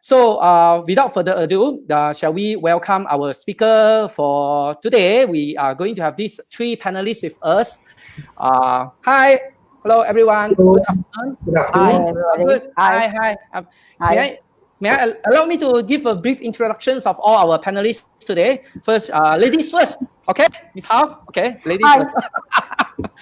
So without further ado, shall we welcome our speaker for today? We are going to have these three panelists with us. Hi, hello everyone. Hello. Good afternoon. Good afternoon. Hi, everybody. Good. Hi. Hi. May I allow me to give a brief introductions of all our panelists today? First, ladies first. Okay, Miss Hao. Okay, ladies Hi. first.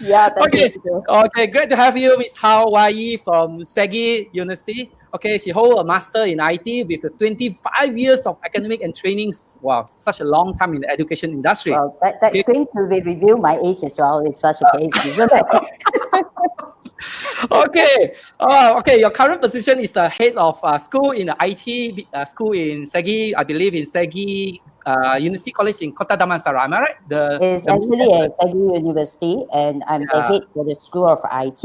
Yeah, thank Okay. you. Okay, great to have you, Miss Hao Wai from Segi University. Okay, she holds a master in IT with 25 years of academic and trainings. Wow, such a long time in the education industry. Well, that's going to be review my age as well in such a case, isn't it? Okay. Okay. Your current position is the head of school in the IT school in Segi, I believe in Segi University College in Kota Damansara. Am I right? It's actually a Segi University, and I'm the head for the School of IT.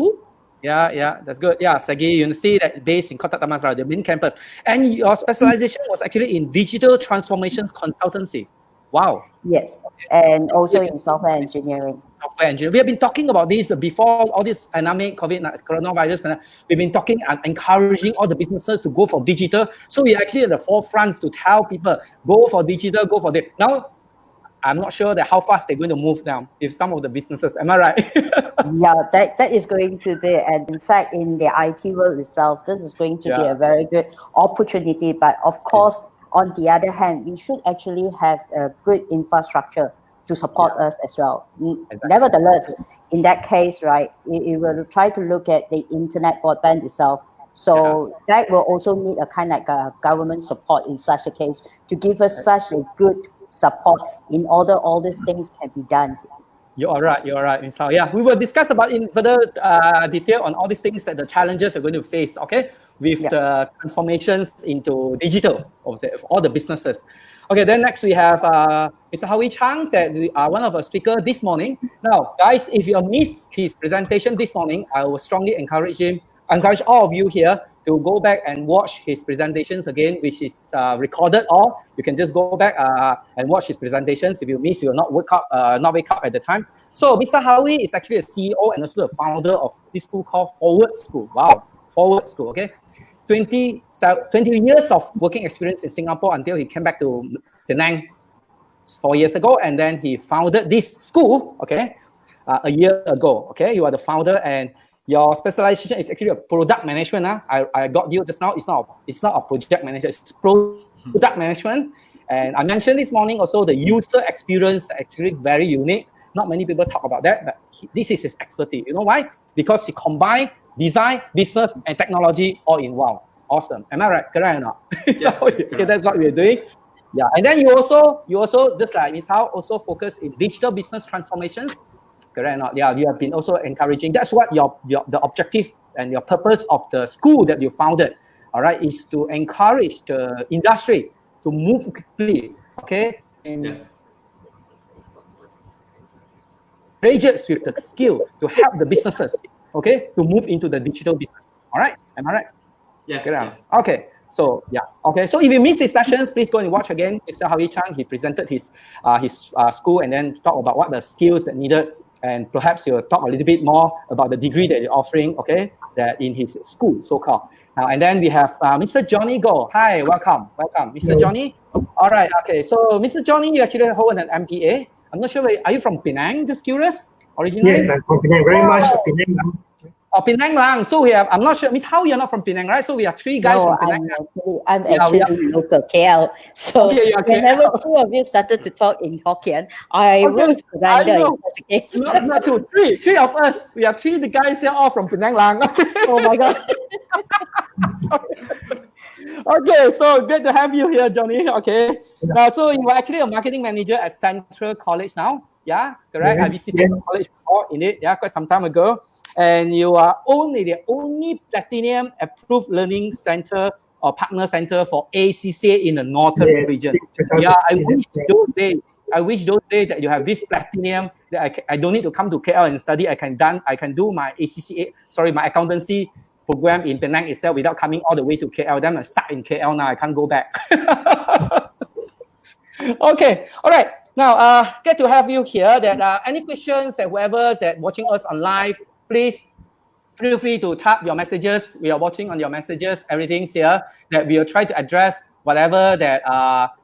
Yeah, that's good. Yeah, Segi University that based in Kota Damansara, the main campus. And your specialization was actually in digital transformations consultancy. Wow. Yes, and also in software engineering. Software engineering. We have been talking about this before all this pandemic, coronavirus. We've been talking and encouraging all the businesses to go for digital. So we're actually at the forefront to tell people, go for digital, go for this. Now, I'm not sure that how fast they're going to move now. If some of the businesses, am I right? Yeah, that is going to be, and in fact, in the IT world itself, this is going to be a very good opportunity. But of course, on the other hand, we should actually have a good infrastructure to support us as well. Exactly. Nevertheless, in that case, right, it will try to look at the internet broadband itself. So that will also need a kind of government support in such a case to give us such a good support in order all these things can be done. You're right, Ms. Hao. Yeah, we will discuss about in further detail on all these things that the challenges are going to face, okay, with the transformations into digital of all the businesses. Okay, then next we have Mr. Howie Chang, that we are one of our speakers this morning. Now, guys, if you missed his presentation this morning, I will strongly encourage all of you here to go back and watch his presentations again, which is recorded. Or you can just go back and watch his presentations. If you miss, you will not wake up at the time. So Mr. Howie is actually a CEO and also the founder of this school called Forward School. Wow, Forward School. Okay, 20 years of working experience in Singapore until he came back to Penang 4 years ago, and then he founded this school. Okay, a year ago. Okay, you are the founder and your specialization is actually a product management. I got you just now. It's not a project manager. It's product management. And I mentioned this morning also the user experience actually very unique. Not many people talk about that, but this is his expertise. You know why? Because he combined design, business, and technology all in one. Awesome. Am I right? Correct or not? Yes, okay, that's what we're doing. Yeah, and then you also just like Ms. Hao also focus in digital business transformations. Correct or not? Yeah, you have been also encouraging. That's what the objective and your purpose of the school that you founded, all right, is to encourage the industry to move quickly, okay? And graduates with the skill to help the businesses, okay, to move into the digital business. All right, am I right? Yes. Okay. So okay. So if you missed his sessions, please go and watch again. Mr. Howie Chang, he presented his school and then talk about what the skills that needed, and perhaps he'll talk a little bit more about the degree that you're offering, okay, that in his school, so-called. And then we have Mr. Johnny Go. Hi, welcome, Mr. Johnny. All right, okay. So Mr. Johnny, you actually hold an MBA. I'm not sure. Are you from Penang? Just curious. Originally. Yes, I'm from Penang. Very much Penang. Oh, Penang Lang. So we have, I'm not sure, Miss How you're not from Penang, right? So we are three guys from Penang. I'm actually local KL. So whenever two of you started to talk in Hokkien, I will surrender in such a case. Not two, three of us. We are three the guys here all from Penang Lang. Oh my God. Okay, so great to have you here, Johnny. Okay. So you were actually a marketing manager at Central College now. Yeah, correct? I visited the college before in it, quite some time ago. And you are the only platinum approved learning center or partner center for ACCA in the northern region. Yeah, I wish those days that you have this platinum that I don't need to come to KL and study. I can do my my accountancy program in Penang itself without coming all the way to KL. Then I'm stuck in KL now. I can't go back. Okay, all right. Now, get to have you here. That any questions that whoever that watching us on live, please feel free to tap your messages. We are watching on your messages. Everything's here. That we will try to address whatever that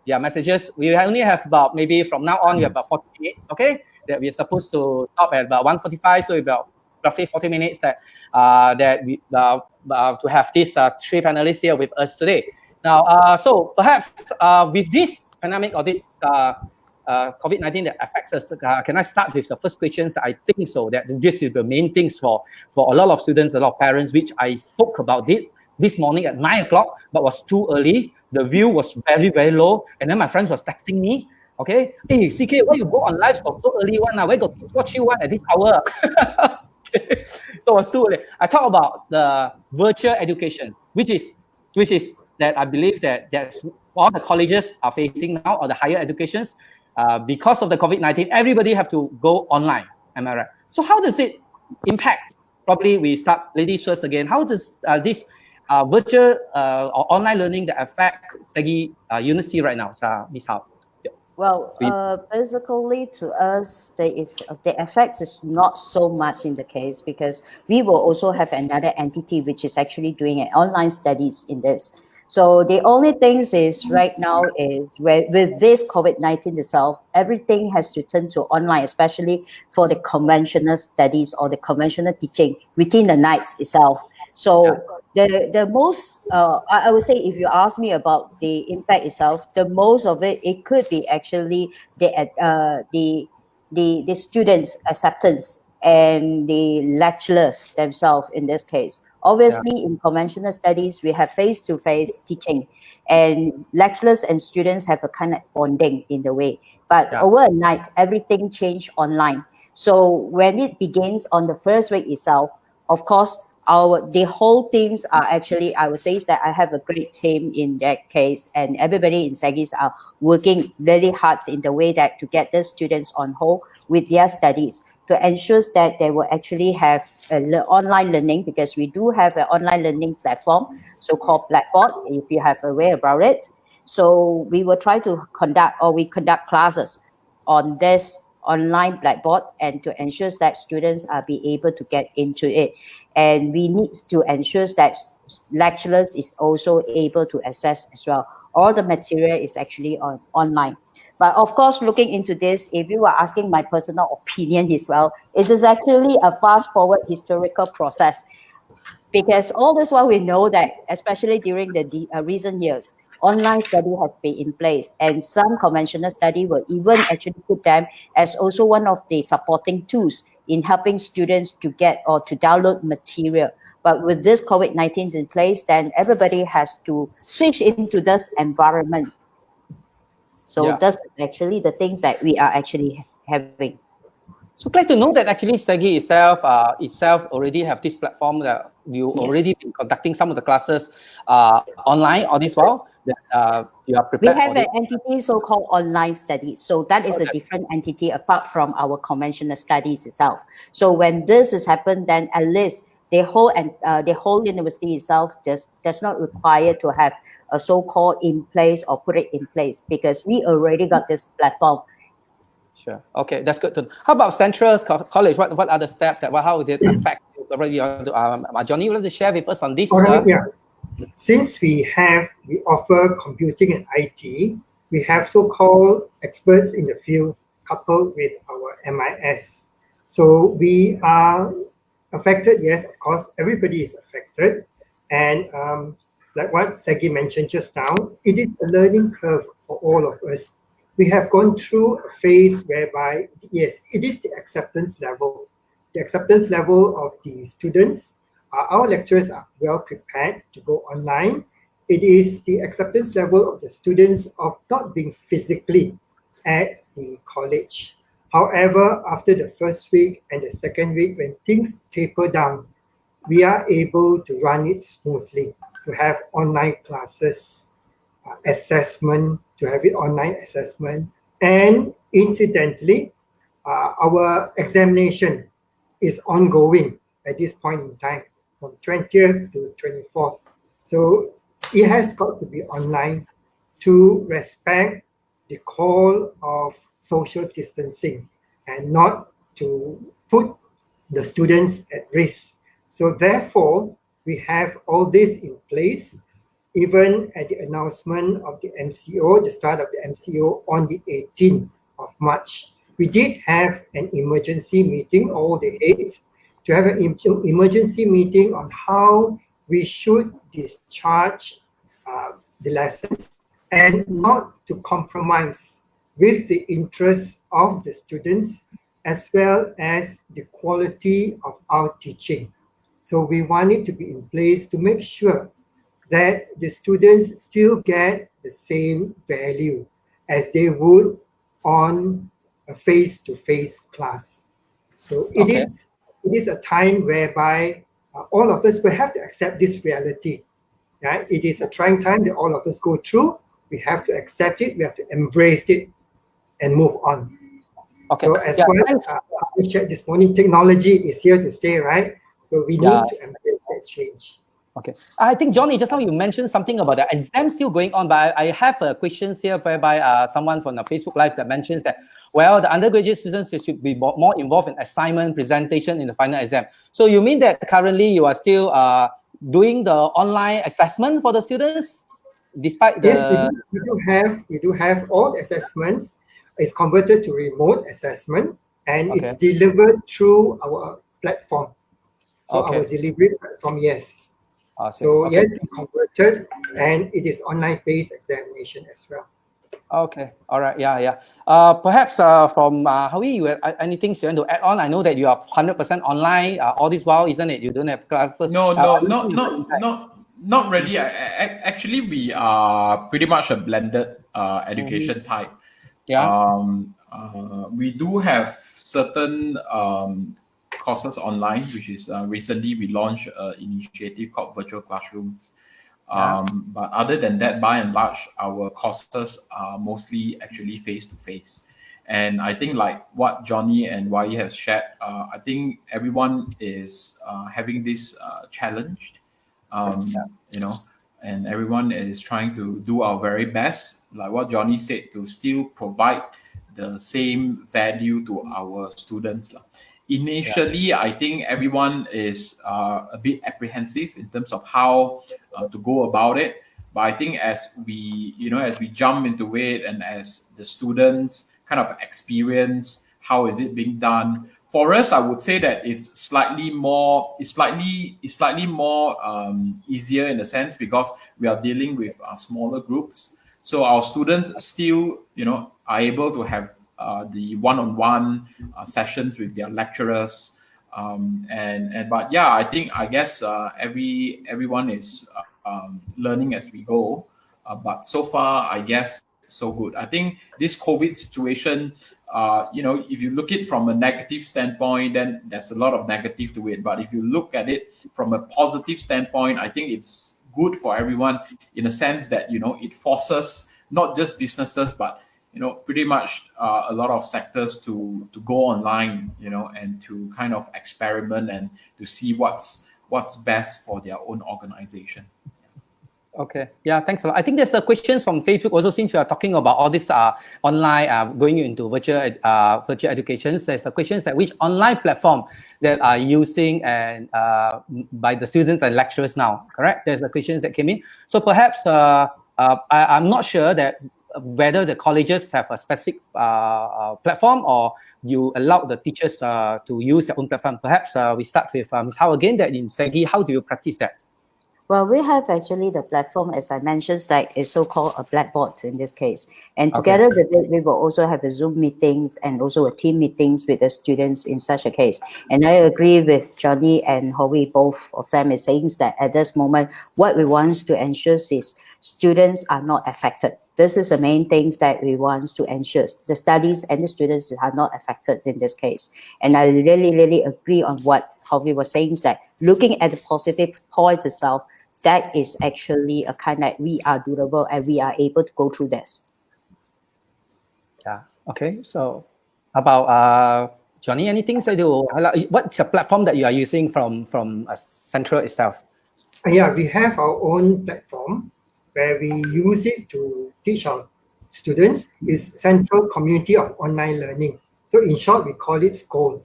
their messages. We only have about, maybe from now on, we have about 40 minutes, okay? That we're supposed to stop at about 1:45, so about roughly 40 minutes that we to have these three panelists here with us today. Now, so perhaps with this pandemic or this COVID-19 that affects us, can I start with the first questions? That I think so that this is the main things for a lot of students, a lot of parents, which I spoke about this morning at 9 o'clock, but was too early. The view was very, very low. And then my friends was texting me, okay, hey, CK, why you go on live for so early one? Why go watch you one at this hour? Okay. So it was too early. I talk about the virtual education, which is that I believe that that's all the colleges are facing now, or the higher educations, because of the COVID-19, everybody have to go online. Am I right? So how does it impact? Probably we start ladies first again. How does this virtual or online learning that affect SEGI University right now, Ms. Hao? Well, basically to us, the effects is not so much in the case, because we will also have another entity which is actually doing an online studies in this. So the only things is right now is with this COVID-19 itself, everything has to turn to online, especially for the conventional studies or the conventional teaching within the nights itself. So the most, I would say, if you ask me about the impact itself, the most of it could be actually the students' acceptance and the lecturers themselves in this case. Obviously, in conventional studies, we have face-to-face teaching, and lecturers and students have a kind of bonding in the way. But overnight, everything changed online. So when it begins on the first week itself, of course, the whole teams are actually, I would say that I have a great team in that case, and everybody in SEGIs are working very hard in the way that to get the students on hold with their studies, to ensure that they will actually have online learning, because we do have an online learning platform, so-called Blackboard, if you have aware about it. So we will try to conduct classes on this online Blackboard, and to ensure that students are be able to get into it. And we need to ensure that lecturers is also able to access as well. All the material is actually online. But of course, looking into this, if you are asking my personal opinion as well, it is actually a fast-forward historical process. Because all this while we know that, especially during the recent years, online study has been in place, and some conventional study will even actually put them as also one of the supporting tools in helping students to get or to download material. But with this COVID-19 in place, then everybody has to switch into this environment. So that's actually the things that we are actually having. So glad to know that actually SEGI itself already have this platform that you already been conducting some of the classes online or this while that you are prepared. We have an entity so-called online studies. So that is a different entity apart from our conventional studies itself. So when this has happened, then at least the whole university itself does not require to have a so-called in place or put it in place, because we already got this platform. Sure. Okay, that's good to know. How about Central College? What are the steps how did it affect you? Johnny, you want to share with us on this? All right, Since we offer computing and IT, we have so-called experts in the field coupled with our MIS. So we are affected, yes, of course, everybody is affected. And like what Segi mentioned just now, it is a learning curve for all of us. We have gone through a phase whereby, yes, it is the acceptance level. The acceptance level of the students, our lecturers are well prepared to go online. It is the acceptance level of the students of not being physically at the college. However, after the first week and the second week, when things taper down, we are able to run it smoothly, to have online classes, assessment, to have it online assessment. And incidentally, our examination is ongoing at this point in time from 20th to 24th. So it has got to be online to respect the call of social distancing and not to put the students at risk. So therefore, we have all this in place, even at the announcement of the MCO, the start of the MCO on the 18th of March. We did have an emergency meeting, all the heads, to have an emergency meeting on how we should discharge the lessons and not to compromise with the interests of the students as well as the quality of our teaching. So we want it to be in place to make sure that the students still get the same value as they would on a face-to-face class. So it is a time whereby all of us will have to accept this reality. Right? It is a trying time that all of us go through. We have to accept it. We have to embrace it and move on. Okay. So as we shared this morning, technology is here to stay, right? So we need to embrace that change. Okay. I think, Johnny, just now you mentioned something about the exam still going on, but I have questions here whereby someone from the Facebook Live that mentions that, well, the undergraduate students should be more involved in assignment, presentation in the final exam. So you mean that currently you are still doing the online assessment for the students, despite the... Yes, we do have all the assessments. It's converted to remote assessment, and it's delivered through our platform. So our delivery platform, yes. So yes, it's converted, and it is online-based examination as well. Okay, all right, perhaps from Howie, you have anything you want to add on? I know that you are 100% online all this while, isn't it? You don't have classes. No, not really. Actually, we are pretty much a blended education type. Yeah. We do have certain courses online, which is recently we launched an initiative called Virtual Classrooms. But other than that, by and large, our courses are mostly actually face-to-face. And I think like what Johnny and Wai has shared, I think everyone is having this challenge, and everyone is trying to do our very best, like what Johnny said, to still provide the same value to our students. Initially, I think everyone is a bit apprehensive in terms of how to go about it. But I think as we jump into it, and as the students kind of experience how is it being done, for us, I would say that it's slightly more easier in a sense, because we are dealing with smaller groups. So our students still, are able to have the one-on-one sessions with their lecturers, I guess everyone is learning as we go, but so far I guess so good. I think this COVID situation, if you look at it from a negative standpoint, then there's a lot of negative to it, but if you look at it from a positive standpoint, I think it's good for everyone in a sense that it forces not just businesses but pretty much a lot of sectors to go online, and to kind of experiment and to see what's best for their own organization. Okay, yeah, thanks a lot. I think there's a question from Facebook also, since we are talking about all this online going into virtual education. There's a question that which online platform that are using and by the students and lecturers now, correct? There's a question that came in. So perhaps I'm not sure that whether the colleges have a specific platform or you allow the teachers to use their own platform. Perhaps we start with Ms. Howe again, that in Segi, how do you practice that? Well, we have actually the platform, as I mentioned, like is so-called a blackboard in this case. And together with it, we will also have a Zoom meetings and also a team meetings with the students in such a case. And I agree with Johnny and Howie, both of them is saying that at this moment, what we want to ensure is students are not affected. This is the main things that we want to ensure. The studies and the students are not affected in this case. And I really, really agree on what Howie was saying, that looking at the positive points itself, that is actually a kind that we are doable and we are able to go through this. Yeah. Okay. So about Johnny, anything to do? What's the platform that you are using from Central itself? Yeah, we have our own platform where we use it to teach our students. Is Central Community of Online Learning. So in short, we call it SCOLE.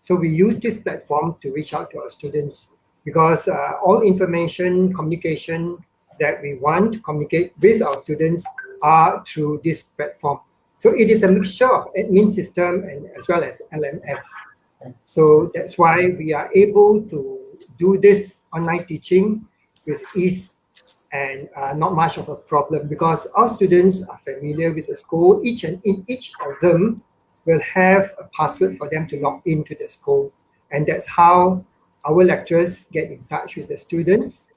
So we use this platform to reach out to our students. because all information, communication that we want to communicate with our students are through this platform. So it is a mixture of admin system and as well as LMS. So that's why we are able to do this online teaching with ease and not much of a problem, because our students are familiar with the school. Each of them will have a password for them to log into the school, and that's how our lecturers get in touch with the students,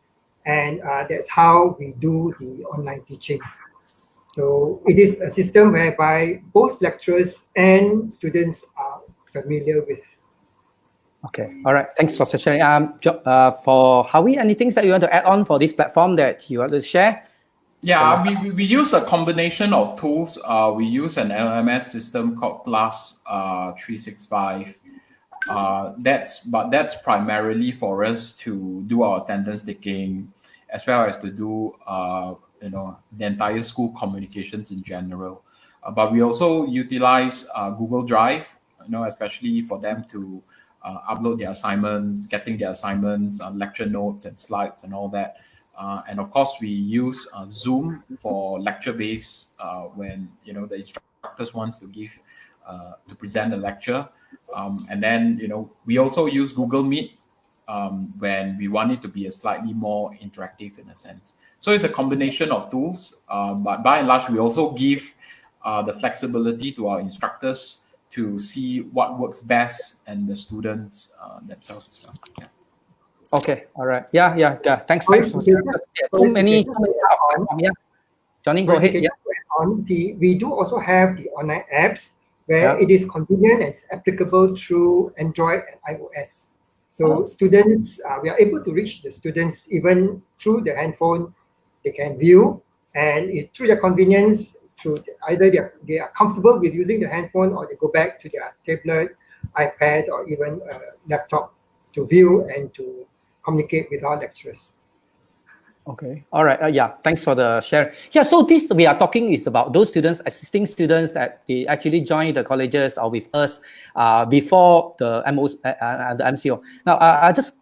and that's how we do the online teaching. So it is a system whereby both lecturers and students are familiar with. Okay, all right. Thanks for sharing. For Howie, any things that you want to add on for this platform that you want to share? Yeah, we use a combination of tools. We use an LMS system called Class 365. That's primarily for us to do our attendance taking, as well as to do the entire school communications in general. But we also utilize Google Drive, especially for them to upload their assignments, getting their assignments, lecture notes and slides and all that. And of course, we use Zoom for lecture-based when the instructors wants to give to present a lecture. And then we also use Google Meet when we want it to be a slightly more interactive in a sense. So it's a combination of tools, but by and large, we also give the flexibility to our instructors to see what works best and the students themselves as well. Yeah. Okay, all right. Yeah. Thanks for sharing. Too many. Yeah. Johnny, go ahead. Yeah. We do also have the online apps where it is convenient and applicable through Android and iOS. So students, we are able to reach the students even through the handphone. They can view, and it's through their convenience. Through either they are comfortable with using the handphone, or they go back to their tablet, iPad, or even a laptop to view and to communicate with our lecturers. Okay. All right. Yeah. Thanks for the share. Yeah. So this we are talking is about those students, assisting students that they actually join the colleges or with us before the MCO. Now, I just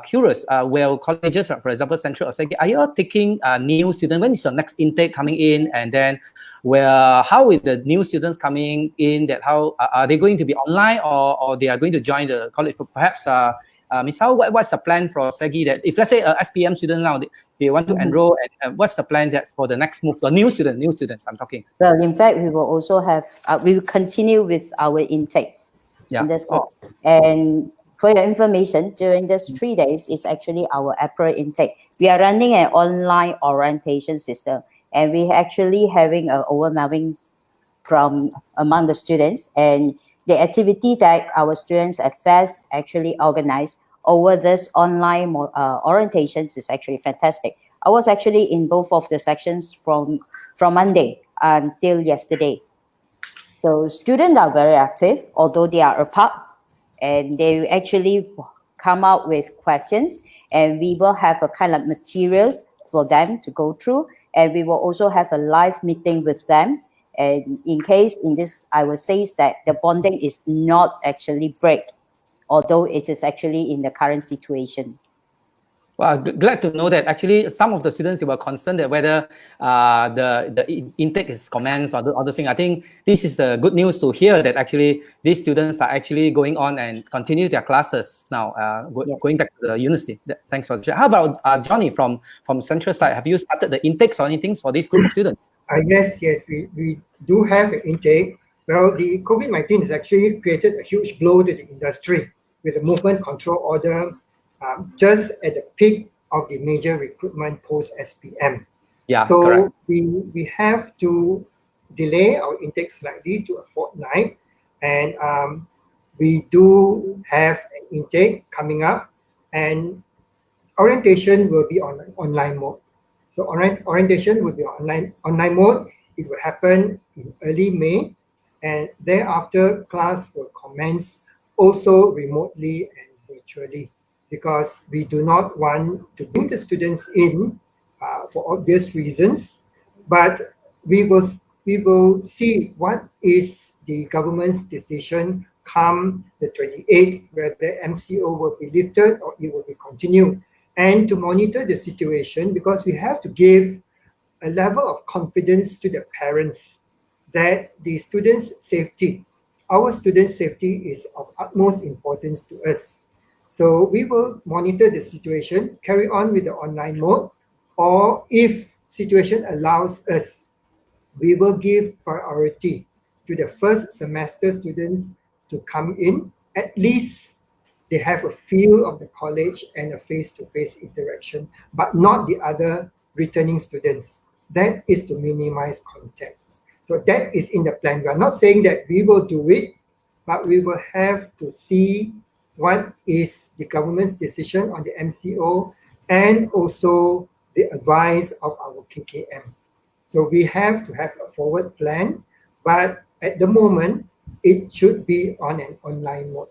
curious. Will colleges, for example, Central or Segi, are you all taking new students? When is your next intake coming in? And then, how is the new students coming in? That how are they going to be online or they are going to join the college? Perhaps. Ms. Hao, what's the plan for Segi that if let's say a SPM student now they want to enroll, and what's the plan that for the next move for new students I'm talking? Well, in fact, we will also have we will continue with our intakes in this course. And for your information, during this 3 days is actually our April intake. We are running an online orientation system, and we actually having an overwhelming from among the students, and the activity that our students at FAST actually organized over this online orientations is actually fantastic. I was actually in both of the sections from Monday until yesterday. So students are very active, although they are apart, and they actually come out with questions, and we will have a kind of materials for them to go through, and we will also have a live meeting with them. And in case in this, I will say that the bonding is not actually break, although it is actually in the current situation. Well, glad to know that actually some of the students, they were concerned that whether the intake is commenced or the other thing. I think this is good news to hear that actually these students are actually going on and continue their classes now, going back to the university. Thanks for the share. How about Johnny from Central side? Have you started the intakes or anything for this group of students? Yes, we do have an intake. Well, the COVID-19 has actually created a huge blow to the industry with the movement control order just at the peak of the major recruitment post-SPM. Yeah, so correct. we have to delay our intake slightly to a fortnight, and we do have an intake coming up, and orientation will be on online mode. So orientation will be online mode. It will happen in early May, and thereafter class will commence also remotely and virtually, because we do not want to bring the students in for obvious reasons, but we will see what is the government's decision come the 28th, where the MCO will be lifted or it will be continued, and to monitor the situation, because we have to give a level of confidence to the parents that the students' safety, our students' safety is of utmost importance to us. So we will monitor the situation, carry on with the online mode, or if situation allows us, we will give priority to the first semester students to come in. At least they have a feel of the college and a face-to-face interaction, but not the other returning students. That is to minimize contacts. So that is in the plan. We are not saying that we will do it, but we will have to see what is the government's decision on the MCO and also the advice of our KKM. So we have to have a forward plan, but at the moment, it should be on an online mode.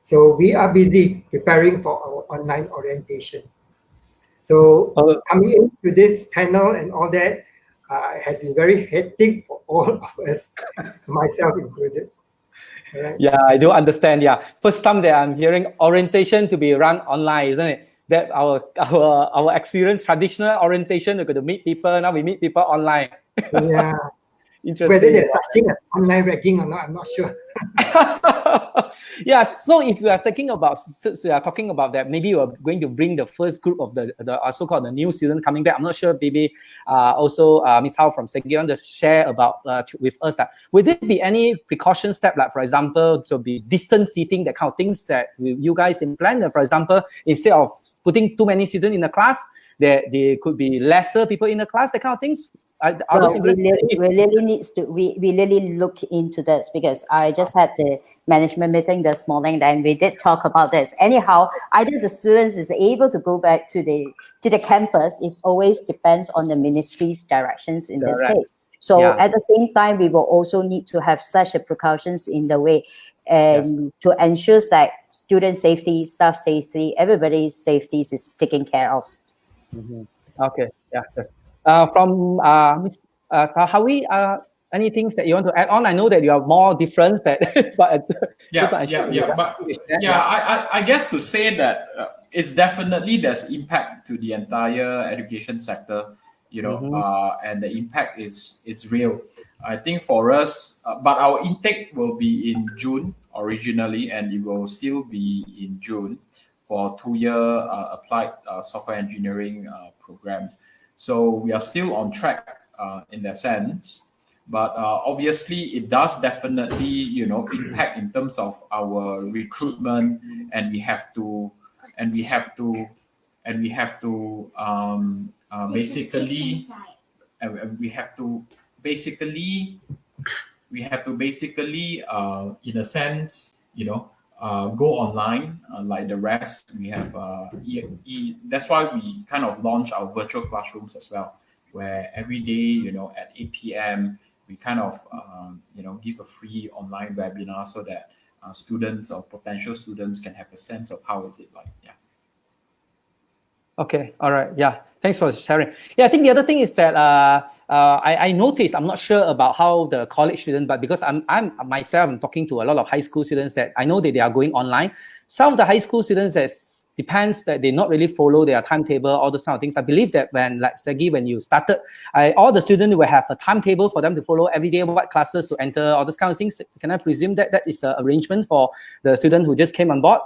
So we are busy preparing for our online orientation. So coming into this panel and all that has been very hectic for all of us, myself included. Right. Yeah, I do understand. Yeah, first time that I'm hearing orientation to be run online, isn't it? That our experience, traditional orientation, we're going to meet people. Now we meet people online. Yeah. Interesting. Whether there's such thing as online ragging or not, I'm not sure. Yeah. So if you are talking about that, maybe you are going to bring the first group of the so-called the new students coming back. I'm not sure. Maybe also Ms. Hao from Segion to share about with us that would there be any precaution step, like for example, to be distance seating, that kind of things that you guys implement. For example, instead of putting too many students in the class, there could be lesser people in the class. That kind of things. We really look into this, because I just had the management meeting this morning, and we did talk about this. Anyhow, either the students is able to go back to the campus, it always depends on the ministry's directions in this case. So at the same time, we will also need to have such a precautions in the way and to ensure that student safety, staff safety, everybody's safety is taken care of. Mm-hmm. Okay, yeah. From Ms. Howie, any things that you want to add on? I know that you are more different, but I guess to say that it's definitely there's impact to the entire education sector, and the impact is real. I think for us, but our intake will be in June originally, and it will still be in June for 2-year applied software engineering program. So we are still on track in that sense, but obviously it does definitely impact in terms of our recruitment, and we have to basically in a sense go online like the rest. We have that's why we kind of launch our virtual classrooms as well, where every day at 8 p.m. we kind of give a free online webinar so that students or potential students can have a sense of how is it like. Okay, all right, yeah, thanks for sharing. I think the other thing is that I noticed, I'm not sure about how the college students, but because I'm myself talking to a lot of high school students, that I know that they are going online. Some of the high school students, that depends that they not really follow their timetable, all those kind of things. I believe that when, like Segi, when you started, all the students will have a timetable for them to follow every day, what classes to enter, all those kind of things. Can I presume that that is an arrangement for the student who just came on board?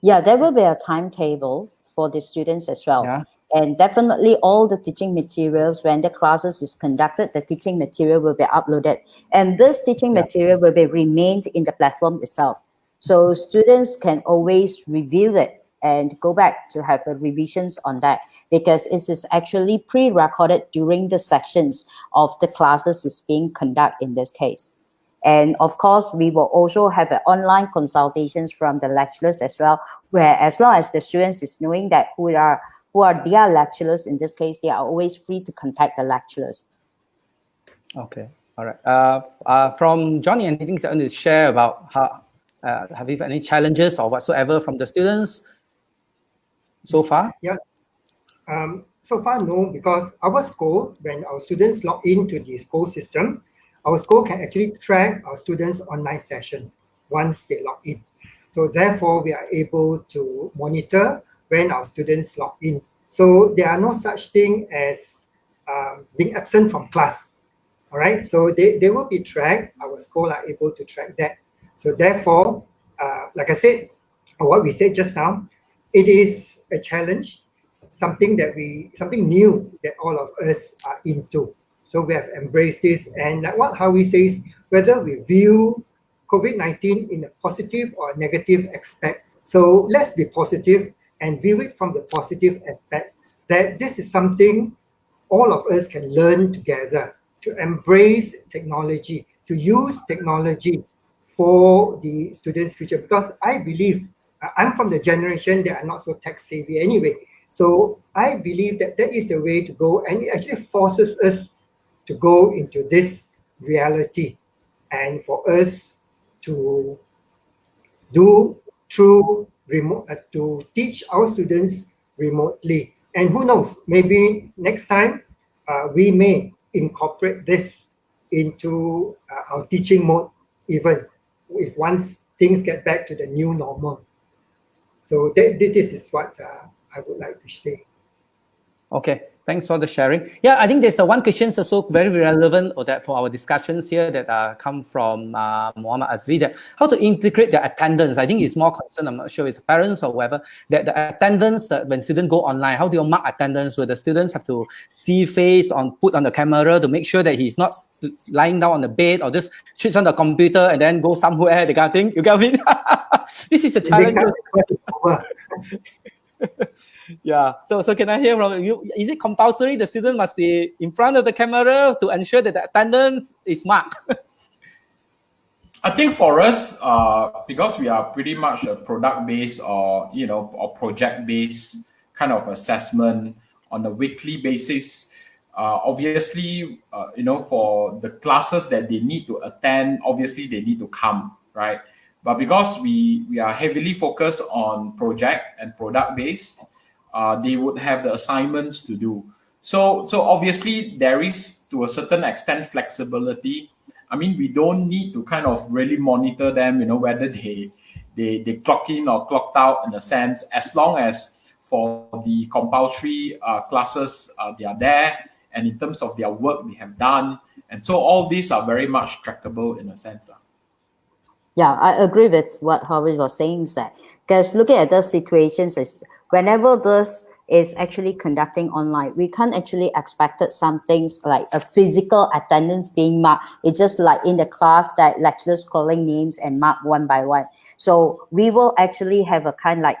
Yeah, there will be a timetable for the students as well. Yeah. And definitely all the teaching materials, when the classes is conducted, the teaching material will be uploaded. And this teaching material will be remained in the platform itself. So students can always review it and go back to have revisions on that, because it is actually pre-recorded during the sections of the classes is being conducted in this case. And of course, we will also have online consultations from the lecturers as well, where as long as the students is knowing that who are their lecturers, in this case, they are always free to contact the lecturers. Okay, all right. From Johnny, anything you want to share about how, have you had any challenges or whatsoever from the students so far? Yeah. So far, no, because our school, when our students log into the school system, our school can actually track our students' online session. once they log in. So therefore, we are able to monitor when our students log in. So there are no such thing as being absent from class. All right, so they will be tracked. Our school are able to track that. So therefore, like I said, what we said just now, it is a challenge, something new that all of us are into. So we have embraced this, and like what Howie says, whether we view COVID-19 in a positive or negative aspect. So let's be positive and view it from the positive aspect, that this is something all of us can learn together, to embrace technology, to use technology for the students' future. Because I believe, I'm from the generation that are not so tech savvy anyway. So I believe that that is the way to go, and it actually forces us to go into this reality, and for us to do through remote, to teach our students remotely. And who knows, maybe next time we may incorporate this into our teaching mode, even if once things get back to the new normal. So this is what I would like to say. Okay, thanks for the sharing. Yeah, I think there's one question also very relevant or that for our discussions here that come from Muhammad Azri, that how to integrate the attendance. I think he's more concerned, I'm not sure if it's parents or whoever, that the attendance, that when students go online, how do you mark attendance where the students have to see face put on the camera to make sure that he's not lying down on the bed or just switch on the computer and then go somewhere, the kind of thing. You get what I mean? This is a challenge. Yeah. So can I hear from you? Is it compulsory the student must be in front of the camera to ensure that the attendance is marked? I think for us, because we are pretty much a product-based or or project-based kind of assessment on a weekly basis, obviously, for the classes that they need to attend, obviously they need to come, right? But because we are heavily focused on project and product-based, they would have the assignments to do. So obviously there is, to a certain extent, flexibility. I mean, we don't need to kind of really monitor them, whether they clock in or clocked out, in a sense, as long as for the compulsory classes, they are there, and in terms of their work they have done. And so all these are very much trackable in a sense. Yeah, I agree with what Howard was saying, is that because looking at those situations, is whenever this is actually conducting online, we can't actually expect some things like a physical attendance being marked. It's just like in the class that lecturers calling names and mark one by one. So we will actually have a kind of like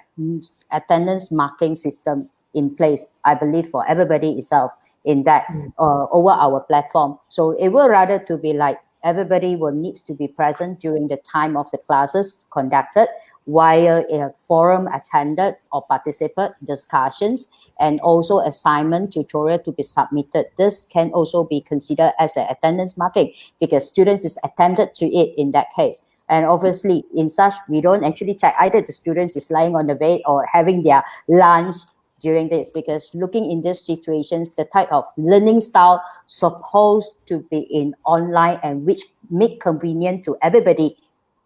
attendance marking system in place, I believe, for everybody itself in that over our platform. So it will rather to be like everybody will needs to be present during the time of the classes conducted, while a forum attended or participate discussions, and also assignment tutorial to be submitted. This can also be considered as an attendance marking because students is attended to it in that case. And obviously in such, we don't actually check either the students is lying on the bed or having their lunch during this, because looking in these situations, the type of learning style supposed to be in online and which make convenient to everybody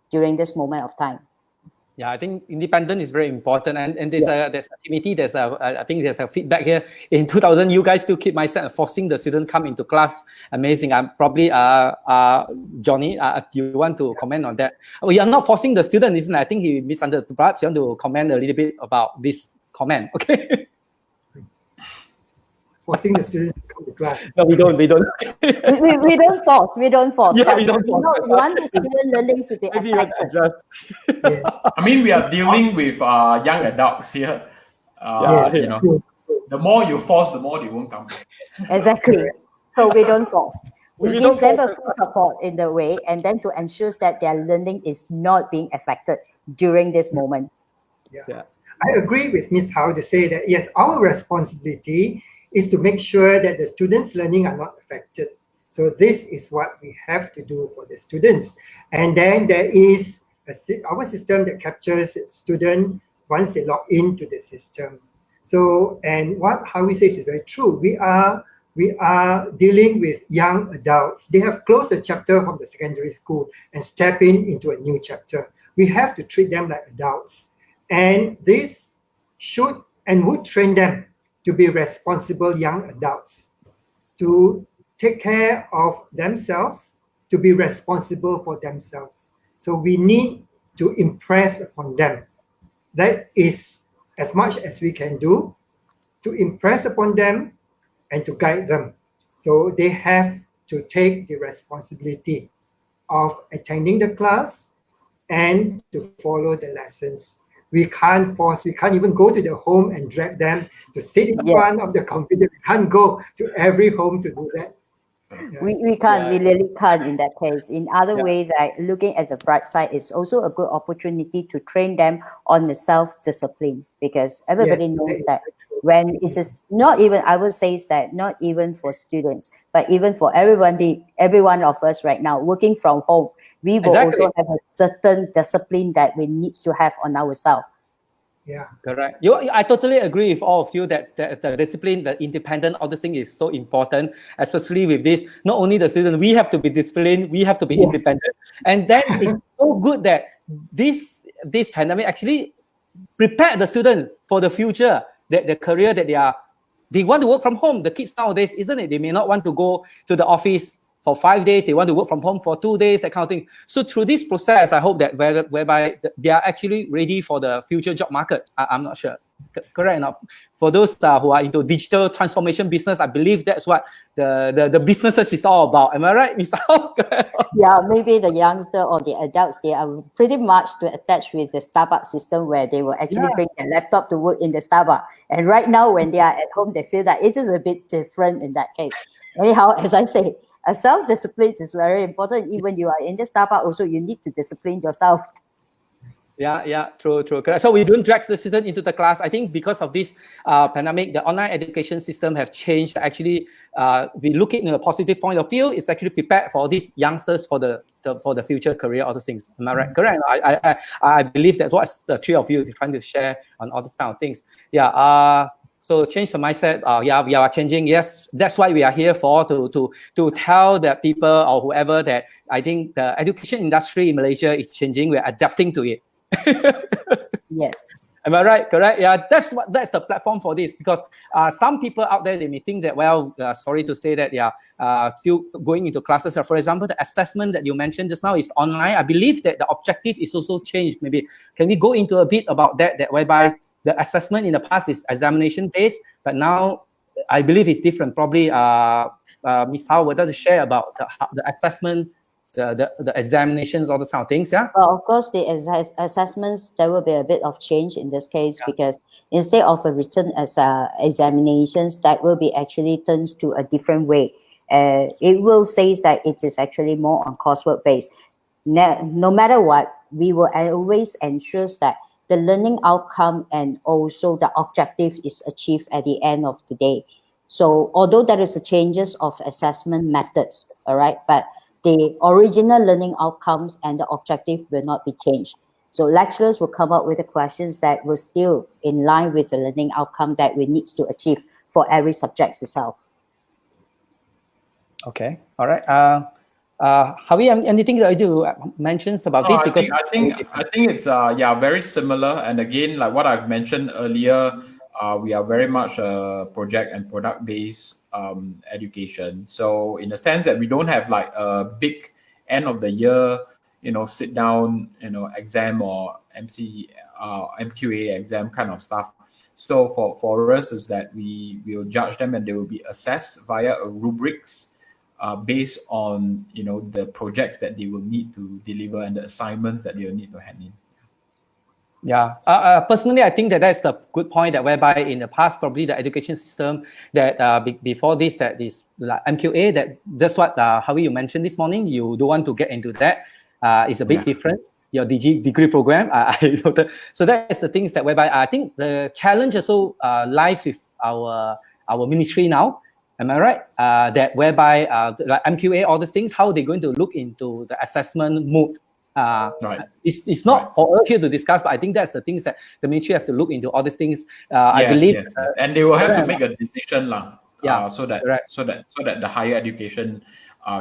during this moment of time. Yeah, I think independence is very important, and there's a committee. I think there's a feedback here. In 2000, you guys still keep myself forcing the student come into class. Amazing. I'm probably Johnny. You want to comment on that? We are not forcing the student, isn't it? I think he misunderstood. Perhaps you want to comment a little bit about this comment, okay? Forcing the students to come to class. No, we don't. we don't force. We don't force. Yeah, we don't force. We want the student learning to be affected. I mean, we are dealing with young adults here. The more you force, the more they won't come. Exactly. So we don't force. We give them a full support in the way, and then to ensure that their learning is not being affected during this moment. Yeah. I agree with Ms. Howe to say that, yes, our responsibility is to make sure that the students' learning are not affected. So this is what we have to do for the students. And then there is our system that captures students once they log into the system. So, and what Howie says is very true. We are dealing with young adults. They have closed a chapter from the secondary school and step into a new chapter. we have to treat them like adults. And this should and would train them to be responsible young adults, to take care of themselves, to be responsible for themselves. So we need to impress upon them. That is as much as we can do, to impress upon them and to guide them. So they have to take the responsibility of attending the class and to follow the lessons. We can't force, we can't even go to the home and drag them to sit in front of the computer. We can't go to every home to do that. We can't, we really can't in that case. In other way, that looking at the bright side is also a good opportunity to train them on the self-discipline, because everybody knows that when it is not even, I would say is that not even for students, but even for every one of us right now working from home, we will also have a certain discipline that we need to have on ourselves. Yeah, correct. I totally agree with all of you that the discipline, the independent, all the thing is so important, especially with this. Not only the student, we have to be disciplined, we have to be independent, and that is so good that this pandemic actually prepared the student for the future, that the career that they want to work from home. The kids nowadays, isn't it? They may not want to go to the office for 5 days, they want to work from home for 2 days, that kind of thing. So through this process, I hope that whereby they are actually ready for the future job market. I'm not sure. Correct enough. For those who are into digital transformation business, I believe that's what the businesses is all about. Am I right, Ms. Ao? Yeah, maybe the youngster or the adults, they are pretty much to attach with the Starbucks system, where they will actually bring their laptop to work in the Starbucks. And right now, when they are at home, they feel that it is a bit different in that case. Anyhow, as I say, a self-discipline is very important. Even you are in the Starbucks, also you need to discipline yourself. Yeah, true. Correct. So we don't drag the student into the class. I think because of this pandemic, the online education system have changed. Actually, we look at in a positive point of view. It's actually prepared for these youngsters for the future career, all those things. Am I right? Correct. I believe that's what the three of you are trying to share on all these kind of things. Yeah. So change the mindset. We are changing. Yes, that's why we are here for, to tell the people or whoever that I think the education industry in Malaysia is changing. We're adapting to it. Yes. Am I right? Correct. Yeah, that's the platform for this, because some people out there, they may think that, sorry to say that, still going into classes. For example, the assessment that you mentioned just now is online. I believe that the objective is also changed. Maybe can we go into a bit about that whereby the assessment in the past is examination based, but now I believe it's different. Probably Ms. Hao would like to share about the assessment, the examinations, all those kind of things. Yeah. Well, of course, the assessments, there will be a bit of change in this case, because instead of a written examinations, that will be actually turned to a different way. It will say that it is actually more on coursework based. No matter what, we will always ensure that the learning outcome and also the objective is achieved at the end of the day. So although there is a changes of assessment methods, all right, but the original learning outcomes and the objective will not be changed. So lecturers will come up with the questions that will still in line with the learning outcome that we need to achieve for every subject itself. Okay, all right. Javi, anything that you mention about this? Because I think it's very similar. And again, like what I've mentioned earlier, we are very much a project and product based education. So in the sense that we don't have like a big end of the year, sit down, exam or MQA exam kind of stuff. So for us is that we will judge them and they will be assessed via a rubrics. Based on the projects that they will need to deliver and the assignments that they will need to hand in. Yeah, personally, I think that's the good point, that whereby in the past, probably the education system that before this, that is like MQA, that's what Javi, you mentioned this morning. You don't want to get into that. It's a big difference. Your degree program. So that is the things that whereby I think the challenge also lies with our ministry now. Am I right? That whereby like MQA, all these things, how they're going to look into the assessment mode. Right. It's not for us here to discuss, but I think that's the things that the ministry have to look into, all these things. I believe, yes. And they will have to make a decision, so that the higher education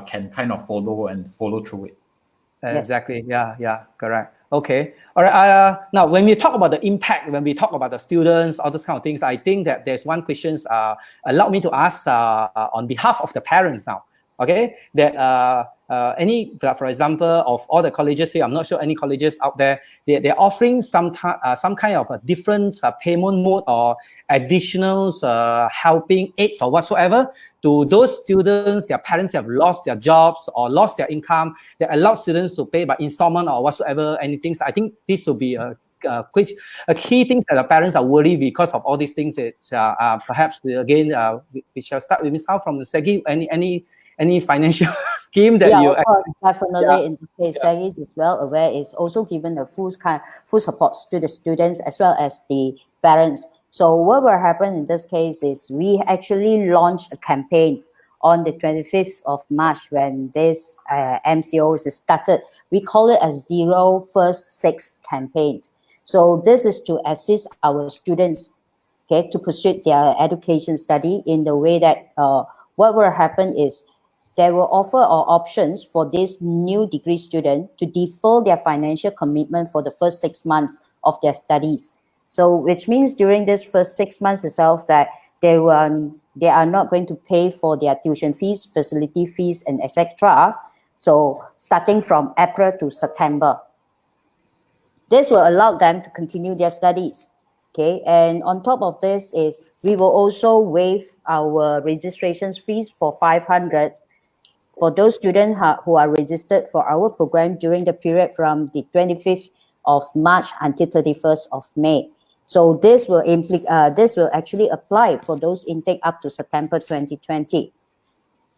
can kind of follow through it. Exactly. Yeah. Correct. Okay. All right. Now, when we talk about the impact, when we talk about the students, all those kind of things, I think that there's one question allow me to ask on behalf of the parents now. Okay, that for example, of all the colleges here, I'm not sure any colleges out there, they're offering some kind of a different payment mode or additional helping aids or whatsoever to those students, their parents have lost their jobs or lost their income. They allow students to pay by installment or whatsoever, anything. So I think this will be a key thing that the parents are worried because of all these things. It's perhaps again we shall start with Ms. Hao from the SEGI. Any financial scheme that you? Of course, definitely. In this case, SEGI is well aware. Is also given a full support to the students as well as the parents. So what will happen in this case is we actually launched a campaign on the 25th of March when this MCO is started. We call it a Zero First Six campaign. So this is to assist our students, okay, to pursue their education study in the way that what will happen is they will offer options for this new degree student to defer their financial commitment for the first 6 months of their studies. So which means during this first 6 months itself that they are not going to pay for their tuition fees, facility fees, and etc. So starting from April to September. This will allow them to continue their studies. Okay, and on top of this is we will also waive our registration fees for 500 for those students who are registered for our program during the period from the 25th of March until 31st of May. So this will actually apply for those intake up to September 2020.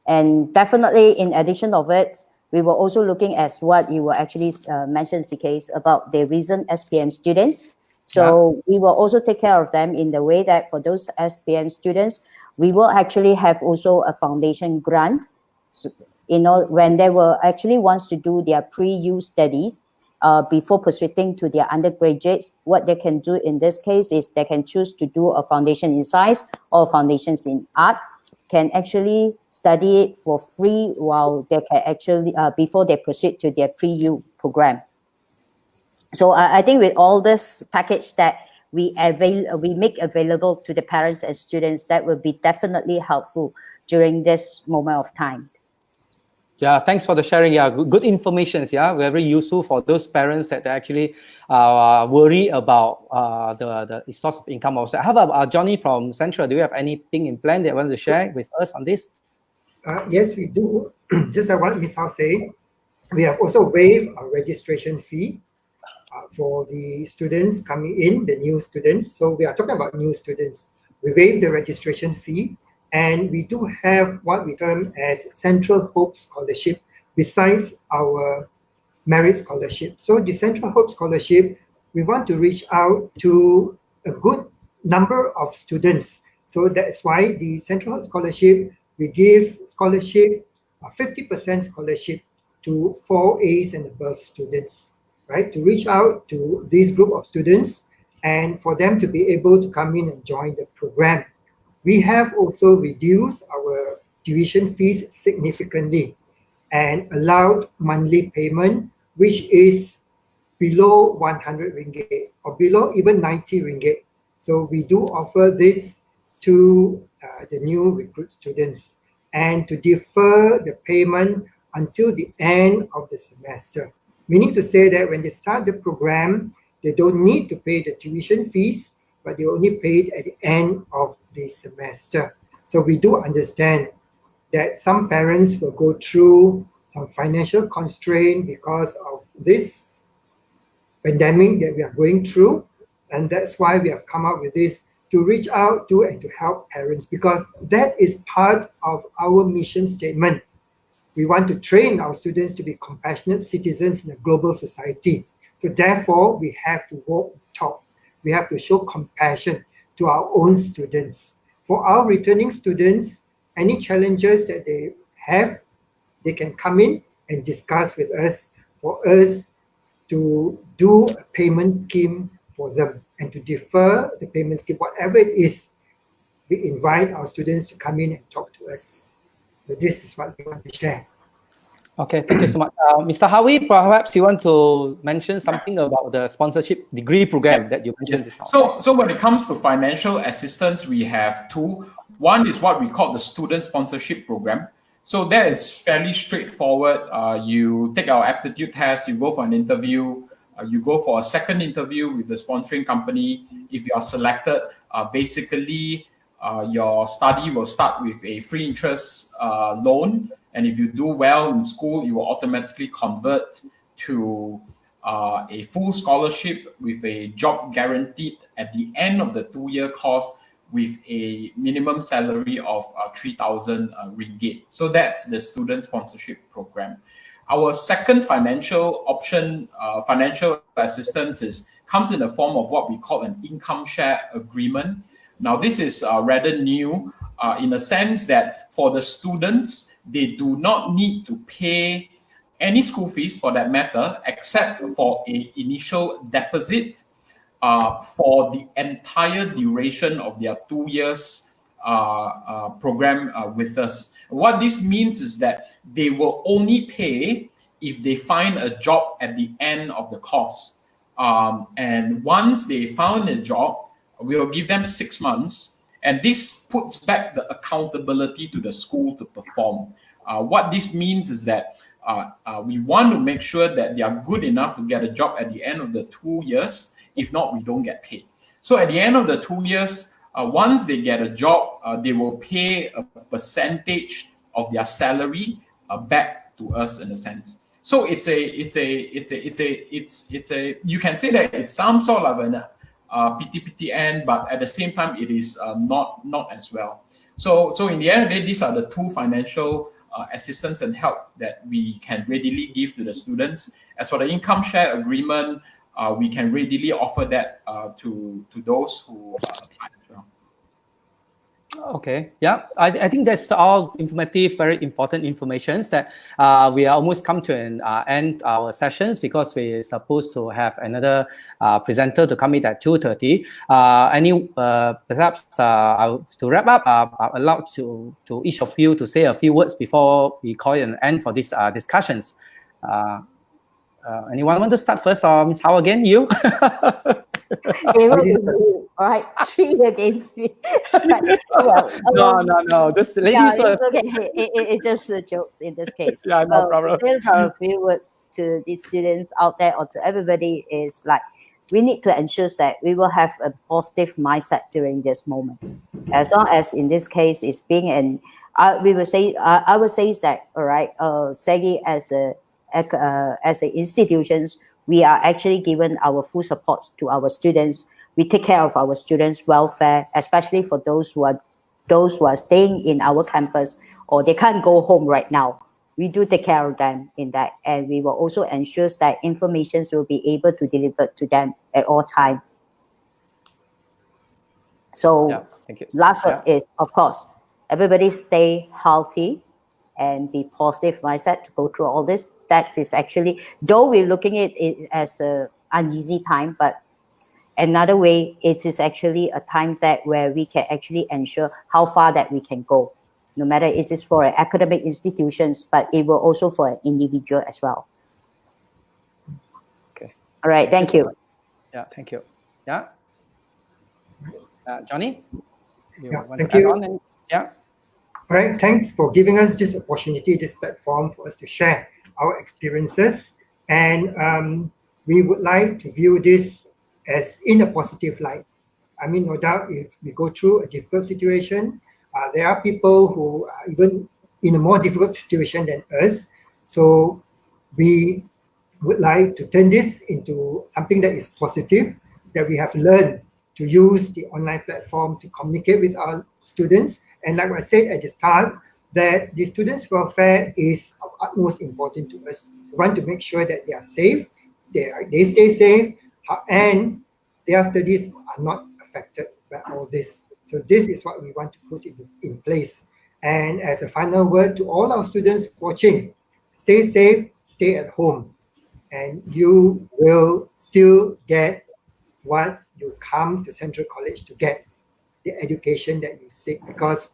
And definitely in addition of it, we were also looking at what you were actually mentioned, CK, about the recent SPM students. So we will also take care of them in the way that for those SPM students, we will actually have also a foundation grant. So, when they will actually wants to do their pre-U studies before proceeding to their undergraduates, what they can do in this case is they can choose to do a foundation in science or foundations in art, can actually study it for free while they can actually before they proceed to their pre-U program. So I think with all this package that we make available to the parents and students, that will be definitely helpful during this moment of time. Yeah, thanks for the sharing. Yeah, good information. Yeah, very useful for those parents that actually worry about the source of income. Also, how about Johnny from Central? Do you have anything in plan that you want to share with us on this? Yes, we do. Just like what Ms. Hao said, we have also waived our registration fee for the students coming in, the new students. So we are talking about new students. We waive the registration fee, and we do have what we term as Central Hope Scholarship besides our merit scholarship. So the Central Hope Scholarship, we want to reach out to a good number of students. So that's why the Central Hope Scholarship, we give scholarship, 50% scholarship to 4As and above students, right? To reach out to this group of students and for them to be able to come in and join the program. We have also reduced our tuition fees significantly and allowed monthly payment, which is below 100 ringgit or below even 90 ringgit. So we do offer this to the new recruit students and to defer the payment until the end of the semester. Meaning to say that when they start the program, they don't need to pay the tuition fees, but they only pay it at the end of the semester. So we do understand that some parents will go through some financial constraint because of this pandemic that we are going through. And that's why we have come up with this to reach out to and to help parents, because that is part of our mission statement. We want to train our students to be compassionate citizens in a global society. So therefore, we have to walk the talk. We have to show compassion to our own students. For our returning students, any challenges that they have, they can come in and discuss with us for us to do a payment scheme for them and to defer the payment scheme, whatever it is. We invite our students to come in and talk to us. So this is what we want to share. Okay, thank you so much. Mr. Howie, perhaps you want to mention something about the sponsorship degree program that you mentioned just now. So when it comes to financial assistance, we have two. One is what we call the student sponsorship program. So that is fairly straightforward. You take our aptitude test, you go for an interview, you go for a second interview with the sponsoring company. If you are selected, basically your study will start with a free interest loan. And if you do well in school, you will automatically convert to a full scholarship with a job guaranteed at the end of the 2-year course with a minimum salary of 3,000 ringgit. So that's the student sponsorship program. Our second financial option, financial assistance, comes in the form of what we call an income share agreement. Now, this is rather new in the sense that for the students, they do not need to pay any school fees for that matter, except for an initial deposit for the entire duration of their 2 years program with us. What this means is that they will only pay if they find a job at the end of the course. And once they found a job, we'll give them 6 months. And this puts back the accountability to the school to perform. What this means is that we want to make sure that they are good enough to get a job at the end of the 2 years. If not, we don't get paid. So at the end of the 2 years, once they get a job, they will pay a percentage of their salary back to us in a sense. So you can say that it's some sort of an PTPTN, but at the same time, it is not as well. So in the end of the day, these are the two financial assistance and help that we can readily give to the students. As for the income share agreement, we can readily offer that to those who apply as well. Okay, yeah, I think that's all informative, very important information that we are almost come to an end our sessions because we're supposed to have another presenter to come in at 2:30. Perhaps to wrap up, I'll allow to each of you to say a few words before we call it an end for these discussions. Anyone want to start first, or Ms. Howe again? You? All right, 3 against me. No. This ladies first. It's okay. It's just jokes in this case. Yeah, no problem. A few words to the students out there or to everybody is like, we need to ensure that we will have a positive mindset during this moment. As long as in this case is being an, I would say that, all right, SEGI as a institutions, we are actually given our full support to our students. We take care of our students' welfare, especially for those who are staying in our campus or they can't go home right now. We do take care of them in that, and we will also ensure that information will be able to deliver to them at all time. So thank you. Last word is, of course, everybody stay healthy and be positive mindset to go through all this. That is actually, though we're looking at it as an uneasy time, but another way, it is actually a time that where we can actually ensure how far that we can go. No matter it is for academic institutions, but it will also for an individual as well. Okay. All right. Thank you. Yeah. Thank you. Yeah. Johnny. Thank you. Yeah. All right. Thanks for giving us this opportunity, this platform for us to share our experiences, and we would like to view this as in a positive light. I mean, no doubt, if we go through a difficult situation, there are people who are even in a more difficult situation than us. So we would like to turn this into something that is positive, that we have learned to use the online platform to communicate with our students. And like I said at the start, that the students' welfare is of utmost importance to us. We want to make sure that they are safe, they stay safe, and their studies are not affected by all this. So this is what we want to put in place. And as a final word to all our students watching, stay safe, stay at home, and you will still get what you come to Central College to get, the education that you seek, because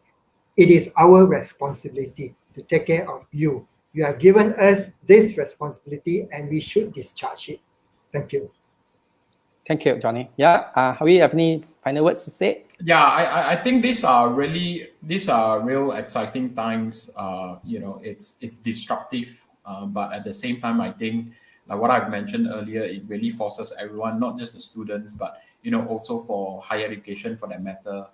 it is our responsibility to take care of you You have given us this responsibility and we should discharge it. Thank you. Thank you, Johnny. Yeah, Howie, have any final words to say? Yeah, I think these are real exciting times. It's disruptive, but at the same time, I think like what I've mentioned earlier, it really forces everyone, not just the students, but also for higher education, for that matter,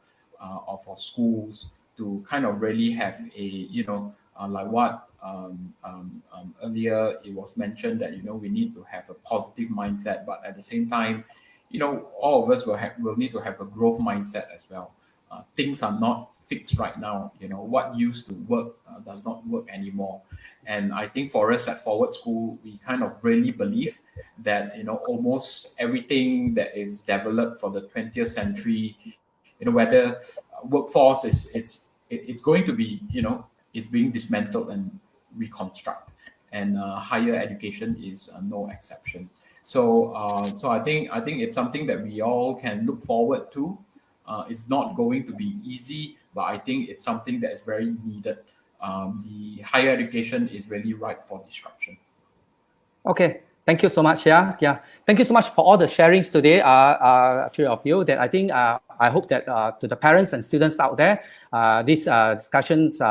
or for schools, to kind of really have a like what earlier it was mentioned that we need to have a positive mindset, but at the same time, all of us will need to have a growth mindset as well. Things are not fixed right now. What used to work does not work anymore. And I think for us at Forward School, we kind of really believe that almost everything that is developed for the 20th century, whether workforce it's going to be it's being dismantled and reconstruct, and higher education is no exception. So I think it's something that we all can look forward to. It's not going to be easy, but I think it's something that is very needed. The higher education is really ripe for disruption. Okay, thank you so much. Yeah. Thank you so much for all the sharings today, three of you. That I think I hope that to the parents and students out there, this discussions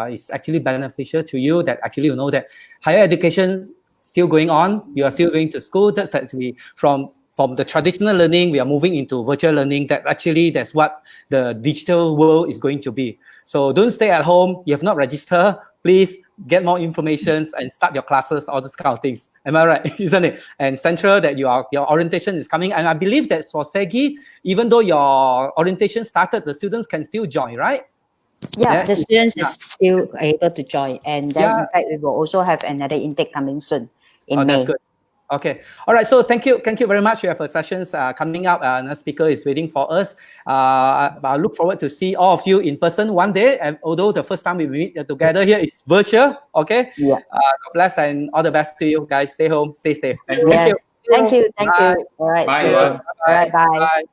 is actually beneficial to you. That actually you know that higher education still going on. You are still going to school. That's actually from the traditional learning, we are moving into virtual learning. That's what the digital world is going to be. So don't stay at home. You have not registered. Please get more information and start your classes, all these kind of things. Am I right? Isn't it? And central that your orientation is coming. And I believe that for SEGI, even though your orientation started, the students can still join, right? Yeah, the students is still able to join. And then in fact, we will also have another intake coming soon in May. That's good. Okay. All right. So thank you very much. We have sessions coming up. Another speaker is waiting for us. I look forward to see all of you in person one day. And although the first time we meet together here is virtual. Okay. Yeah. God bless and all the best to you guys. Stay home. Stay safe. Thank you. Thank you. Bye. All right. Bye. See you. All right. Bye. Bye.